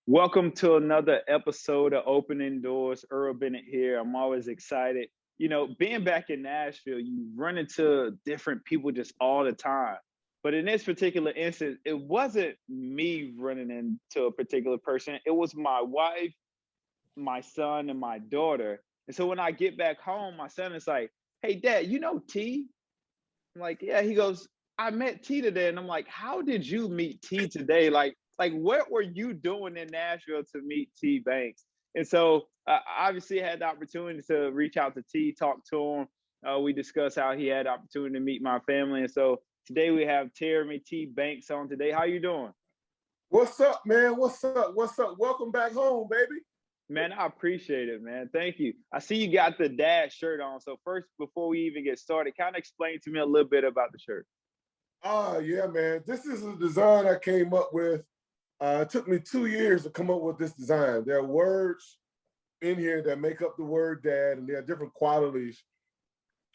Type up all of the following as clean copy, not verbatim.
Welcome to another episode of Opening Doors. Earl Bennett here. I'm always excited. Being back in Nashville, you run into different people just all the time. But in this particular instance, it wasn't me running into a particular person. It was my wife, my son, and my daughter. And so when I get back home, my son is like, "Hey, Dad, you know T?" I'm like, yeah. He goes, I met T today, and I'm like, how did you meet T today? Like what were you doing in Nashville to meet T Banks? And so obviously I had the opportunity to reach out to T, talk to him. We discussed how he had the opportunity to meet my family, and so today we have Jeremy T Banks on today. How you doing? What's up, man? What's up? What's up? Welcome back home, baby. Man, I appreciate it, man. Thank you. I see you got the dad shirt on. So first, before we even get started, kind of explain to me a little bit about the shirt. Yeah, man. This is a design I came up with. It took me 2 years to come up with this design. There are words in here that make up the word dad, and there are different qualities.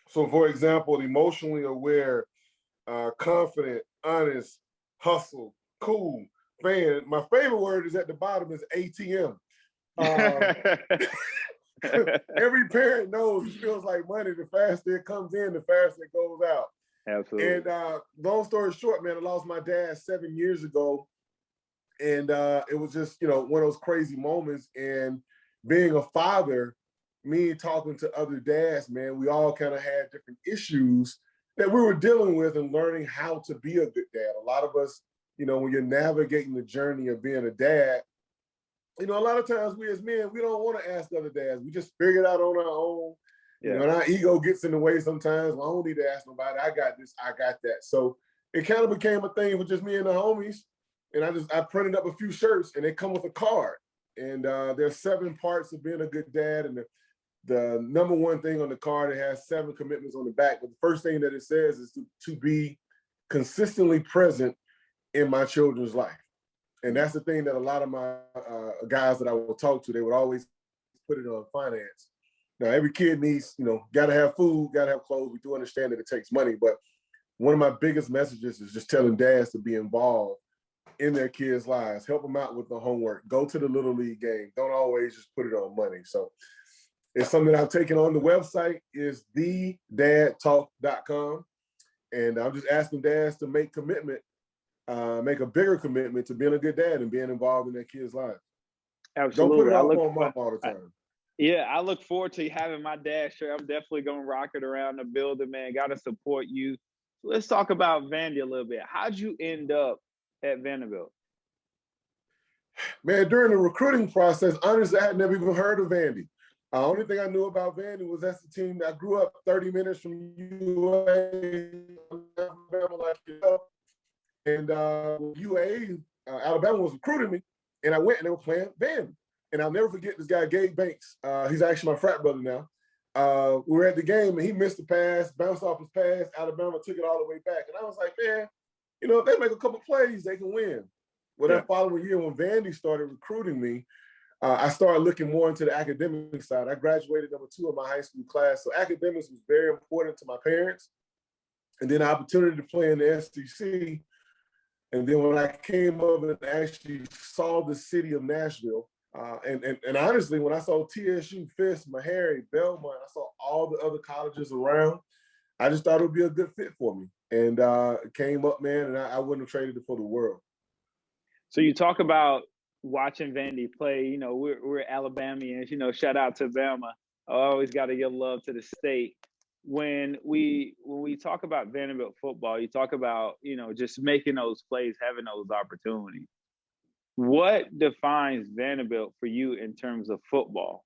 So, for example, emotionally aware, confident, honest, hustle, cool, fan. My favorite word is at the bottom is ATM. Every parent knows it feels like money. The faster it comes in, the faster it goes out. Absolutely. And long story short, man, I lost my dad 7 years ago. And it was just, one of those crazy moments. And being a father, me talking to other dads, man, we all kind of had different issues that we were dealing with and learning how to be a good dad. A lot of us, when you're navigating the journey of being a dad, a lot of times we as men, we don't want to ask other dads. We just figure it out on our own. Yeah. And our ego gets in the way sometimes. Well, I don't need to ask nobody. I got this. I got that. So it kind of became a thing with just me and the homies. And I printed up a few shirts, and they come with a card. And there's 7 parts of being a good dad. And the number one thing on the card, it has 7 commitments on the back. But the first thing that it says is to be consistently present in my children's life. And that's the thing that a lot of my guys that I will talk to, they would always put it on finance. Now, every kid needs, got to have food, got to have clothes. We do understand that it takes money. But one of my biggest messages is just telling dads to be involved in their kids' lives. Help them out with the homework. Go to the Little League game. Don't always just put it on money. So it's something that I've taken on. The website is thedadtalk.com. And I'm just asking dads to make a bigger commitment to being a good dad and being involved in their kids' lives. Absolutely. Don't put it off on mom all the time. I look forward to having my dad shirt. I'm definitely going to rock it around the building, man. Got to support you. So let's talk about Vandy a little bit. How'd you end up at Vanderbilt? Man, during the recruiting process, honestly, I had never even heard of Vandy. The only thing I knew about Vandy was that's the team that I grew up 30 minutes from UA, Alabama, like yourself. And UA, Alabama was recruiting me, and I went and they were playing Vandy. And I'll never forget this guy, Gabe Banks. He's actually my frat brother now. We were at the game, and he missed the pass, bounced off his pass. Alabama took it all the way back. And I was like, man, if they make a couple plays, they can win. Well, that following year, when Vandy started recruiting me, I started looking more into the academic side. I graduated number 2 in my high school class. So academics was very important to my parents. And then the opportunity to play in the SEC. And then when I came up and actually saw the city of Nashville, and honestly, when I saw TSU, Fisk, Meharry, Belmont, I saw all the other colleges around, I just thought it would be a good fit for me. And it came up, man, and I wouldn't have traded it for the world. So you talk about watching Vandy play. We're Alabamians. Shout out to Bama. I always got to give love to the state. When we talk about Vanderbilt football, you talk about just making those plays, having those opportunities. What defines Vanderbilt for you in terms of football?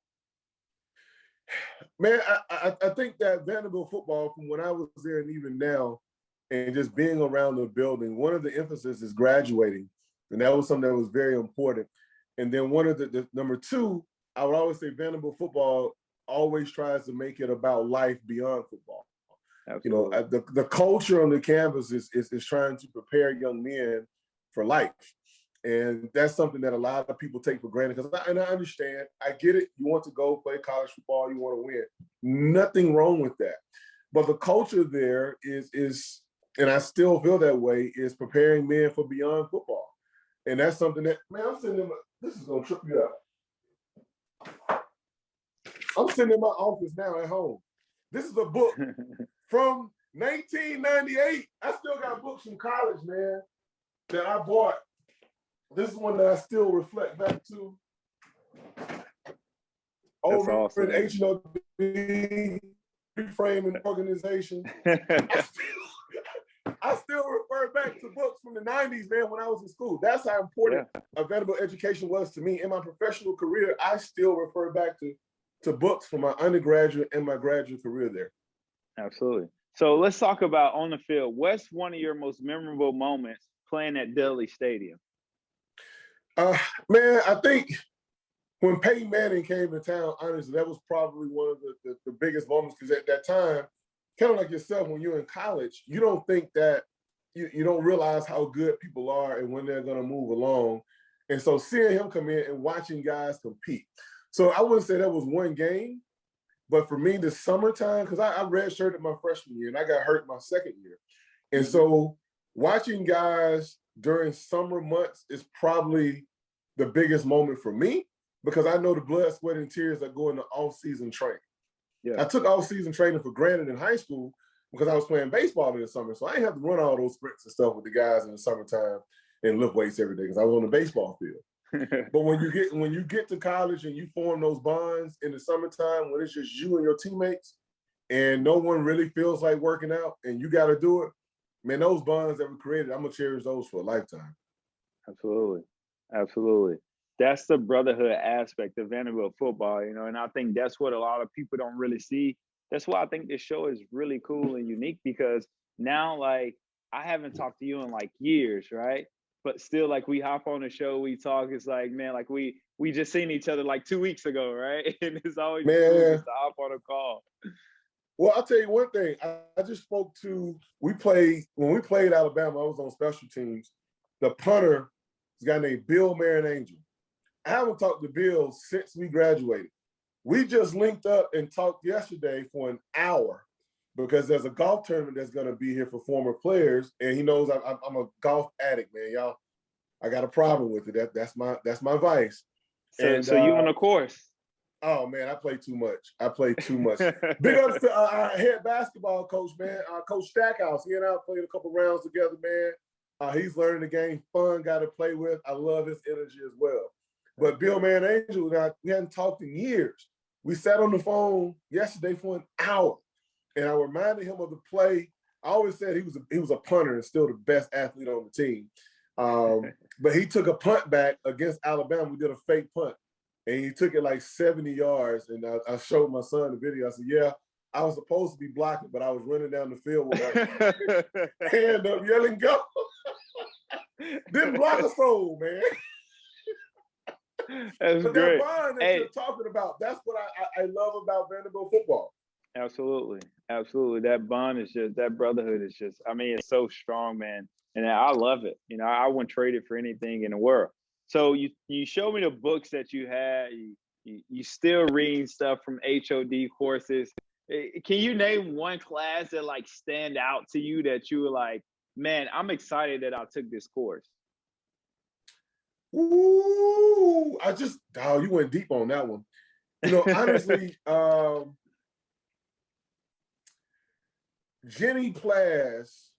Man, I think that Vanderbilt football, from when I was there and even now, and just being around the building, one of the emphasis is graduating. And that was something that was very important. And then one of the number 2, I would always say Vanderbilt football always tries to make it about life beyond football. Absolutely. The culture on the campus is trying to prepare young men for life. And that's something that a lot of people take for granted. And I understand. I get it. You want to go play college football. You want to win. Nothing wrong with that. But the culture there is, and I still feel that way, is preparing men for beyond football. And that's something that, man, I'm sitting in my, this is gonna trip you up. I'm sitting in my office now at home. This is a book from 1998. I still got books from college, man, that I bought. This is one that I still reflect back to. That's Over awesome. in HNOB, reframing organization. I still refer back to books from the 90s, man, when I was in school. That's how important a Vanderbilt education was to me. In my professional career, I still refer back to books from my undergraduate and my graduate career there. Absolutely. So let's talk about on the field. What's one of your most memorable moments playing at Dudley Stadium? Man, I think when Peyton Manning came to town, honestly, that was probably one of the biggest moments, because at that time, kind of like yourself, when you're in college, you don't think that, you don't realize how good people are and when they're going to move along. And so seeing him come in and watching guys compete. So I wouldn't say that was one game, but for me, the summertime, because I redshirted my freshman year and I got hurt my second year. And so watching guys during summer months is probably the biggest moment for me, because I know the blood, sweat, and tears that go into off-season training. Yeah. I took off-season training for granted in high school because I was playing baseball in the summer. So I didn't have to run all those sprints and stuff with the guys in the summertime and lift weights every day because I was on the baseball field. But when you get to college and you form those bonds in the summertime, when it's just you and your teammates and no one really feels like working out and you got to do it, man, those bonds that we created, I'm going to cherish those for a lifetime. Absolutely. Absolutely. That's the brotherhood aspect of Vanderbilt football, you know, and I think that's what a lot of people don't really see. That's why I think this show is really cool and unique, because now, like, I haven't talked to you in like years, right? But still, like, we hop on the show, we talk. It's like, man, like we just seen each other like 2 weeks ago, right? And it's always cool just to hop on a call. Well, I'll tell you one thing. I just spoke to, when we played Alabama, I was on special teams. The punter is a guy named Bill Marinangel. I haven't talked to Bill since we graduated. We just linked up and talked yesterday for an hour because there's a golf tournament that's going to be here for former players, and he knows I'm a golf addict, man. Y'all, I got a problem with it. That's my vice. So you on the course? Oh man, I play too much. Big ups to our head basketball coach, man, Coach Stackhouse. He and I played a couple rounds together, man. He's learning the game, fun guy to play with. I love his energy as well. But Bill Marinangel, we hadn't talked in years. We sat on the phone yesterday for an hour, and I reminded him of the play. I always said he was a punter and still the best athlete on the team. But he took a punt back against Alabama. We did a fake punt, and he took it like 70 yards. And I showed my son the video. I said, yeah, I was supposed to be blocking, but I was running down the field with my hand up, yelling, go. Didn't block a soul, man. That's but great. That bond that you're talking about, that's what I love about Vanderbilt football. Absolutely. That bond is just, that brotherhood is just, I mean, it's so strong, man. And I love it. You know, I wouldn't trade it for anything in the world. So you showed me the books that you had. You still reading stuff from HOD courses. Can you name one class that like stand out to you that you were like, man, I'm excited that I took this course? Ooh, you went deep on that one. You know, honestly, Jenny Plass,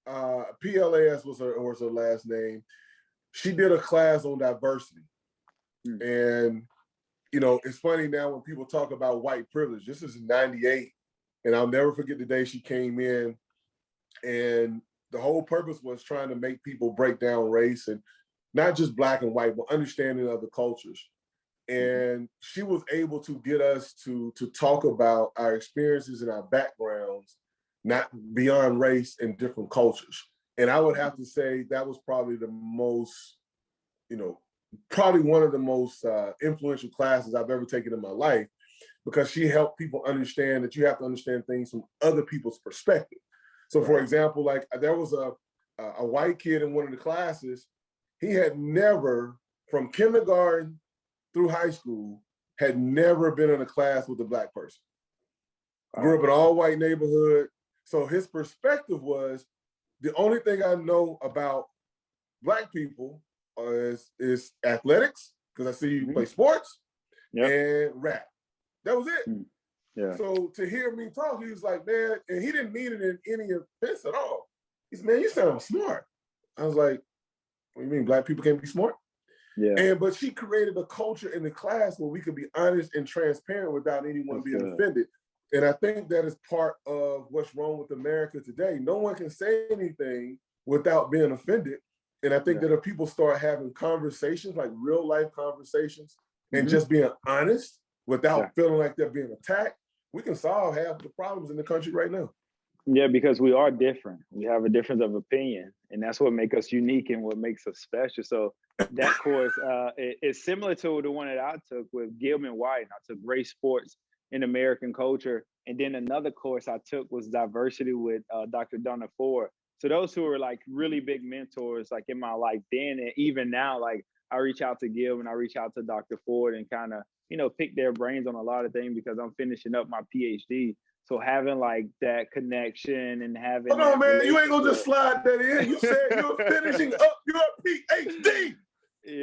PLAS was her last name. She did a class on diversity. And, you know, it's funny now when people talk about white privilege. This is in 98, and I'll never forget the day she came in, and the whole purpose was trying to make people break down race, and not just black and white, but understanding other cultures. And she was able to get us to talk about our experiences and our backgrounds, not beyond race and different cultures. And I would have to say that was probably the most, you know, probably one of the most influential classes I've ever taken in my life, because she helped people understand that you have to understand things from other people's perspective. So for example, like there was a white kid in one of the classes. He had never, from kindergarten through high school, had never been in a class with a black person. Grew up in an all-white neighborhood. So his perspective was, the only thing I know about black people is athletics, because I see you play sports, and rap. That was it. Yeah. So to hear me talk, he was like, man, and he didn't mean it in any offense at all. He said, man, you sound smart. I was like, what do you mean, black people can't be smart? Yeah. But she created a culture in the class where we could be honest and transparent without anyone being offended. And I think that is part of what's wrong with America today. No one can say anything without being offended. And I think that if people start having conversations, like real life conversations, and just being honest without feeling like they're being attacked, we can solve half the problems in the country right now. Yeah, because we are different. We have a difference of opinion, and that's what makes us unique and what makes us special. So that course is similar to the one that I took with Gilman White. I took race, sports, and American culture. And then another course I took was diversity with Dr. Donna Ford. So those who are like really big mentors, like in my life then, and even now, like I reach out to Gilman, I reach out to Dr. Ford and kind of, pick their brains on a lot of things because I'm finishing up my PhD. So having like that connection and having hold on, man, you ain't gonna just slide that in. You said you're finishing up your PhD.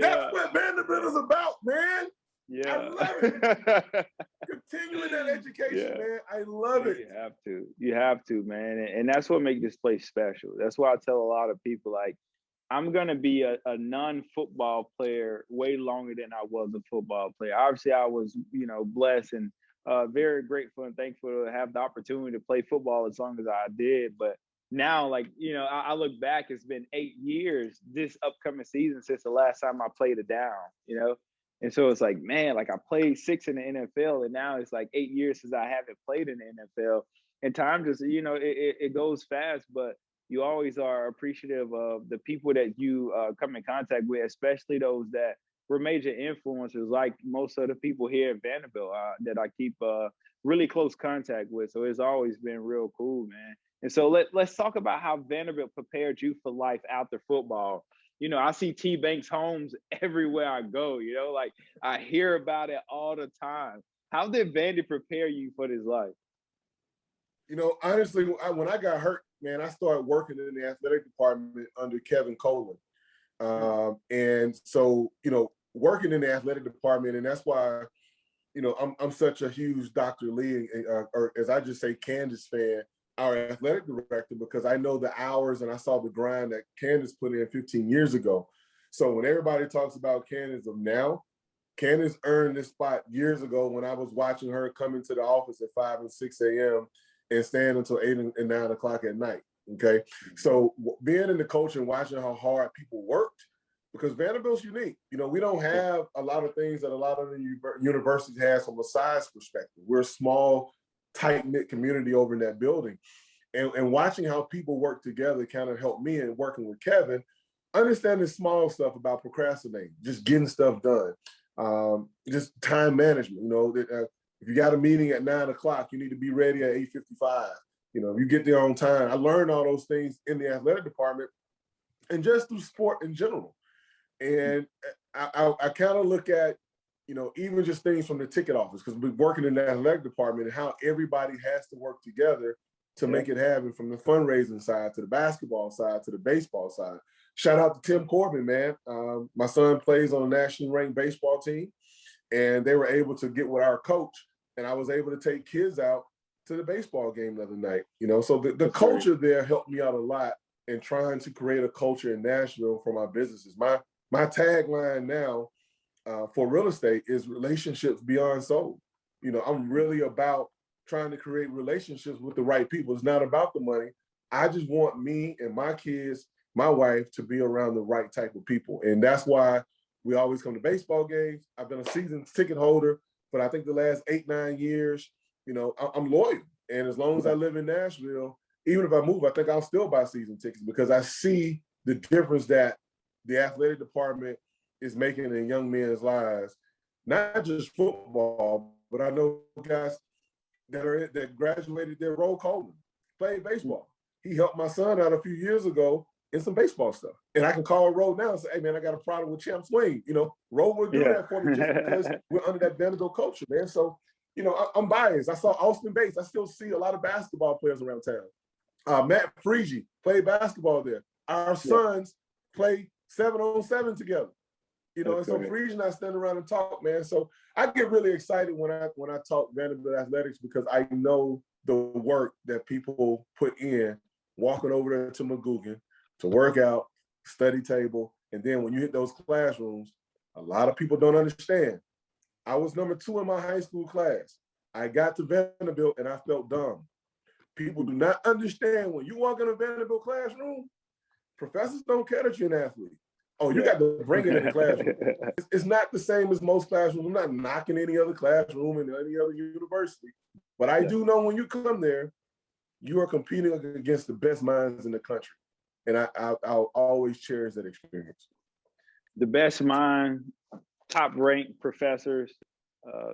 That's what Vanderbilt is about, man. Yeah. I love it. Continuing that education, man. I love it. You have to, man. And that's what makes this place special. That's why I tell a lot of people, like, I'm going to be a non-football player way longer than I was a football player. Obviously, I was, blessed and very grateful and thankful to have the opportunity to play football as long as I did. But now, like, I look back, it's been 8 years this upcoming season since the last time I played a down, And so it's like, man, like I played 6 in the NFL and now it's like 8 years since I haven't played in the NFL. And time just, it goes fast, but you always are appreciative of the people that you come in contact with, especially those that were major influencers, like most of the people here at Vanderbilt that I keep really close contact with. So it's always been real cool, man. And so let's talk about how Vanderbilt prepared you for life after football. I see Tee Banks homes everywhere I go, like I hear about it all the time. How did Bandy prepare you for this life? Honestly, when I got hurt, man, I started working in the athletic department under Kevin Coleman. And so, working in the athletic department, and that's why, I'm such a huge Dr. Lee, or as I just say, Candace fan, our athletic director, because I know the hours and I saw the grind that Candace put in 15 years ago. So when everybody talks about Candace of now, Candace earned this spot years ago when I was watching her come into the office at 5 and 6 a.m. and stand until 8 and 9 o'clock at night. Okay. So being in the culture and watching how hard people worked, because Vanderbilt's unique. We don't have a lot of things that a lot of the universities has from a size perspective. We're a small, tight-knit community over in that building. And watching how people work together kind of helped me in working with Kevin, understanding small stuff about procrastinating, just getting stuff done, just time management. If you got a meeting at 9 o'clock, you need to be ready at 8:55. If you get there on time. I learned all those things in the athletic department and just through sport in general. And I kind of look at, even just things from the ticket office, because we're working in the athletic department and how everybody has to work together to make it happen, from the fundraising side to the basketball side to the baseball side. Shout out to Tim Corbin, man. My son plays on a nationally ranked baseball team, and they were able to get with our coach, and I was able to take kids out to the baseball game the other night. So the culture there helped me out a lot in trying to create a culture in Nashville for my businesses. My tagline now for real estate is relationships beyond sold. I'm really about trying to create relationships with the right people. It's not about the money. I just want me and my kids, my wife, to be around the right type of people. And that's why we always come to baseball games. I've been a season ticket holder, but I think the last 8-9 years, I'm loyal. And as long as I live in Nashville, even if I move, I think I'll still buy season tickets, because I see the difference that the athletic department is making in young men's lives, not just football, but I know guys that graduated there. Roll Coleman played baseball. He helped my son out a few years ago in some baseball stuff. And I can call Roll now and say, hey, man, I got a problem with Champ Swing. Roll will do that for me just because we're under that Vanderbilt culture, man. So, I'm biased. I saw Austin Bates. I still see a lot of basketball players around town. Matt Freege played basketball there. Our sons play 7-on-7 together. You know, and so Freeze and I stand around and talk, man. So I get really excited when I talk Vanderbilt athletics because I know the work that people put in walking over there to McGugin to work out, study table, and then when you hit those classrooms, a lot of people don't understand. I was number 2 in my high school class. I got to Vanderbilt and I felt dumb. People do not understand when you walk in a Vanderbilt classroom, professors don't care that you're an athlete. Oh, you got to bring it in the classroom. It's not the same as most classrooms. I'm not knocking any other classroom in any other university. But I do know when you come there, you are competing against the best minds in the country. And I'll always cherish that experience. The best mind, top ranked professors,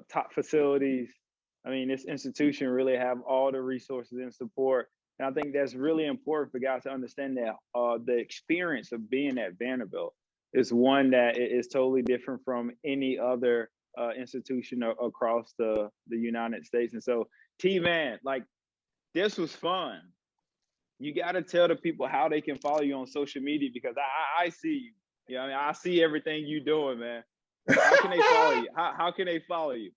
top facilities. I mean, this institution really have all the resources and support. And I think that's really important for guys to understand that the experience of being at Vanderbilt is one that is totally different from any other institution across the United States. And so, T-Man, like, this was fun. You got to tell the people how they can follow you on social media because I see you. You know, I mean, I see everything you doing, man. How can they follow you? How can they follow you?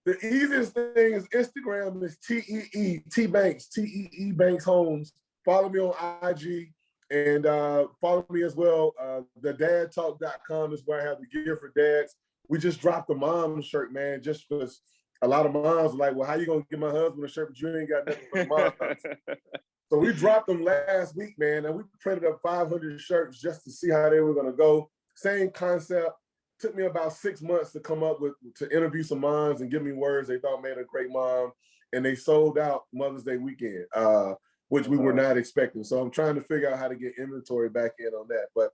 The easiest thing is Instagram is Tee Banks, Tee Banks Homes. Follow me on IG and follow me as well. TheDadTalk.com is where I have the gear for dads. We just dropped the mom shirt, man, just because a lot of moms are like, well, how you going to give my husband a shirt, but you ain't got nothing for the moms? So we dropped them last week, man, and we printed up 500 shirts just to see how they were going to go. Same concept. Took me about 6 months to come up to interview some moms and give me words they thought made a great mom. And they sold out Mother's Day weekend, which we were not expecting. So I'm trying to figure out how to get inventory back in on that. But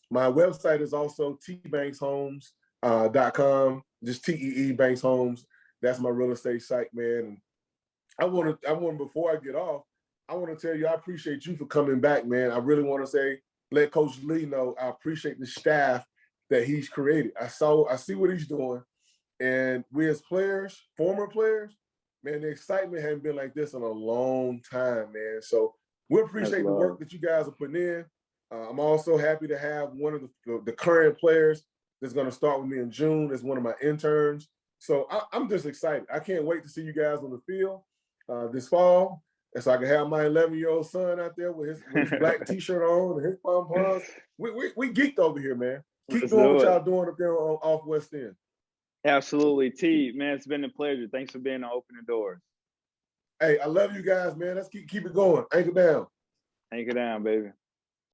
my website is also teebankshomes.com, just Tee Banks Homes. That's my real estate site, man. And I want before I get off, I want to tell you, I appreciate you for coming back, man. I really want to let Coach Lee know I appreciate the staff that he's created. I see what he's doing. And we as players, former players, man, the excitement hasn't been like this in a long time, man. So we appreciate the work that you guys are putting in. I'm also happy to have one of the current players that's going to start with me in June as one of my interns. So I'm just excited. I can't wait to see you guys on the field this fall. And so I can have my 11-year-old son out there with his black T-shirt on and his pom-poms. We geeked over here, man. Keep doing what y'all doing up there off West End. Absolutely. T, man, it's been a pleasure. Thanks for being on Opening Doors. Hey, I love you guys, man. Let's keep it going. Anchor down. Anchor down, baby.